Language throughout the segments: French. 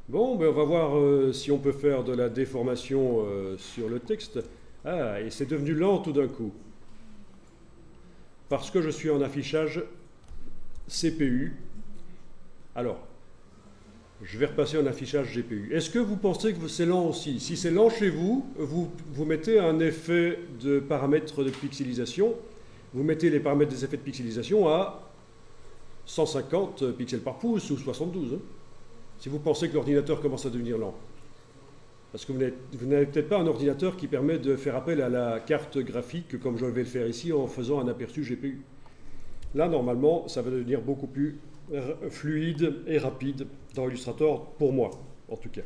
Bon, ben on va voir si on peut faire de la déformation sur le texte. Ah, et c'est devenu lent tout d'un coup. Parce que je suis en affichage CPU. Alors, je vais repasser en affichage GPU. Est-ce que vous pensez que c'est lent aussi? Si c'est lent chez vous, vous mettez un effet de paramètres de pixelisation. Vous mettez les paramètres des effets de pixelisation à 150 pixels par pouce ou 72. Hein. Si vous pensez que l'ordinateur commence à devenir lent. Parce que vous n'avez peut-être pas un ordinateur qui permet de faire appel à la carte graphique comme je vais le faire ici en faisant un aperçu GPU. Là, normalement, ça va devenir beaucoup plus fluide et rapide dans Illustrator, pour moi, en tout cas.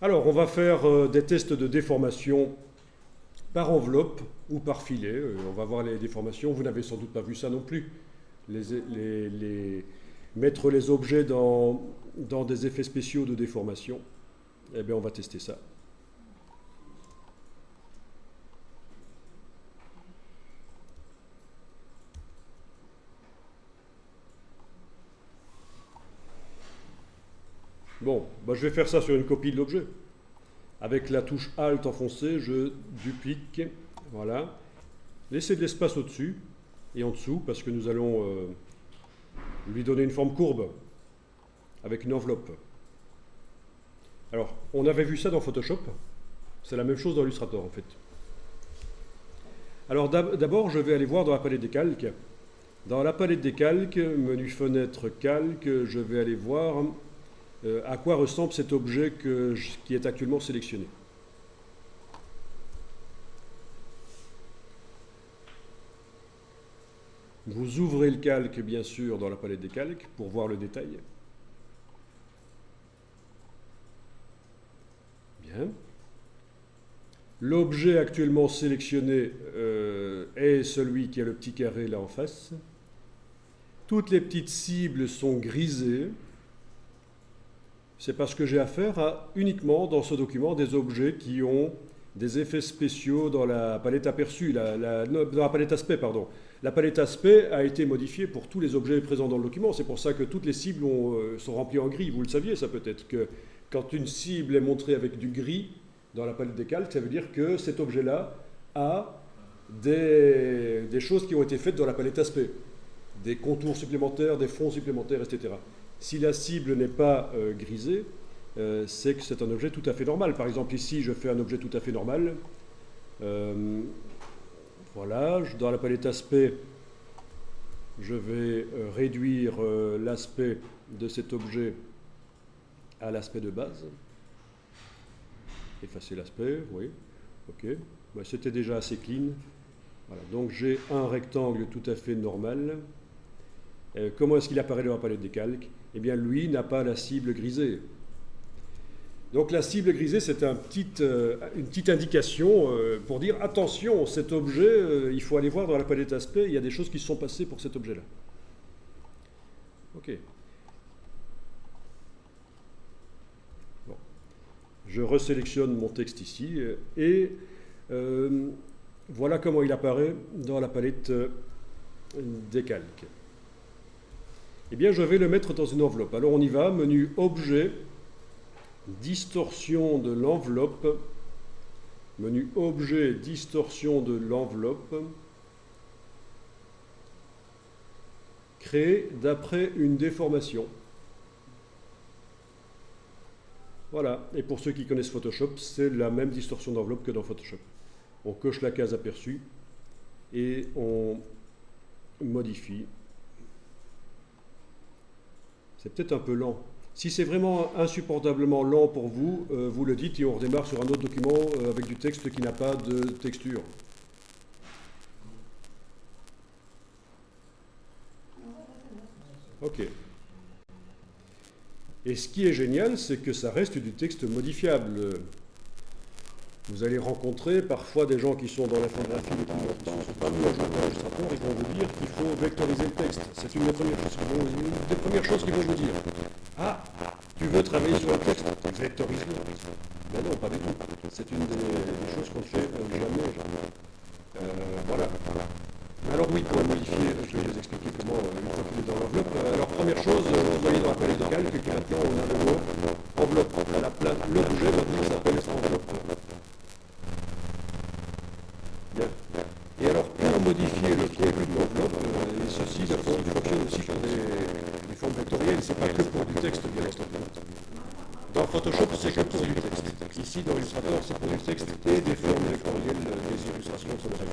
Alors, on va faire des tests de déformation par enveloppe ou par filet. On va voir les déformations. Vous n'avez sans doute pas vu ça non plus. Mettre les objets dans des effets spéciaux de déformation. Eh bien, on va tester ça. Bon, bah, je vais faire ça sur une copie de l'objet. Avec la touche Alt enfoncée, je duplique. Voilà. Laissez de l'espace au-dessus et en dessous parce que nous allons lui donner une forme courbe avec une enveloppe. Alors, on avait vu ça dans Photoshop. C'est la même chose dans Illustrator en fait. Alors d'abord, je vais aller voir dans la palette des calques. Dans la palette des calques, menu fenêtre calque, je vais aller voir à quoi ressemble cet objet qui est actuellement sélectionné. Vous ouvrez le calque, bien sûr, dans la palette des calques pour voir le détail. Bien. L'objet actuellement sélectionné est celui qui a le petit carré là en face. Toutes les petites cibles sont grisées. C'est parce que j'ai affaire à uniquement dans ce document des objets qui ont des effets spéciaux dans la palette aperçue, dans la palette aspect, pardon. La palette aspect a été modifiée pour tous les objets présents dans le document. C'est pour ça que toutes les cibles sont remplies en gris. Vous le saviez, ça peut-être, que quand une cible est montrée avec du gris dans la palette des calques, ça veut dire que cet objet-là a des choses qui ont été faites dans la palette aspect. Des contours supplémentaires, des fonds supplémentaires, etc. Si la cible n'est pas grisée, c'est que c'est un objet tout à fait normal. Par exemple, ici, je fais un objet tout à fait normal. Voilà, dans la palette aspect, je vais réduire l'aspect de cet objet à l'aspect de base. Effacer l'aspect, oui, ok. Ben, c'était déjà assez clean. Voilà, donc j'ai un rectangle tout à fait normal. Comment est-ce qu'il apparaît dans la palette des calques? Eh bien, lui n'a pas la cible grisée. Donc la cible grisée, c'est une petite indication pour dire attention, cet objet, il faut aller voir dans la palette aspect, il y a des choses qui se sont passées pour cet objet-là. Ok. Bon. Je resélectionne mon texte ici et voilà comment il apparaît dans la palette des calques. Eh bien, je vais le mettre dans une enveloppe. Alors on y va, menu Objet, distorsion de l'enveloppe, menu Objet, distorsion de l'enveloppe, créer d'après une déformation. Voilà, et pour ceux qui connaissent Photoshop, c'est la même distorsion d'enveloppe que dans Photoshop. On coche la case aperçue et on modifie. C'est peut-être un peu lent. Si c'est vraiment insupportablement lent pour vous, vous le dites et on redémarre sur un autre document avec du texte qui n'a pas de texture. Ok. Et ce qui est génial, c'est que ça reste du texte modifiable. Vous allez rencontrer parfois des gens qui sont dans l'infographie et qui ne sont pas mis à jour dans Illustrator, ils vont vous dire qu'il faut vectoriser le texte. C'est une des premières choses qu'ils vont vous dire. Ah, tu veux travailler sur le texte, vectorise-le. Ben non, pas du tout. C'est une des choses qu'on ne fait jamais. Voilà. Alors oui, pour le modifier, je vais chose, vous voyez dans la palette de calque que maintenant on a le mot enveloppe. L'objet maintenant s'appelle enveloppe. Bien. Et alors, pour modifier le contenu de l'enveloppe, et ceci fonctionne aussi pour des formes vectorielles, c'est pas que pour du texte bien entendu. Dans Photoshop, c'est que pour du texte. Ici, dans Illustrator, c'est pour du texte et des formes vectorielles, des illustrations comme ça.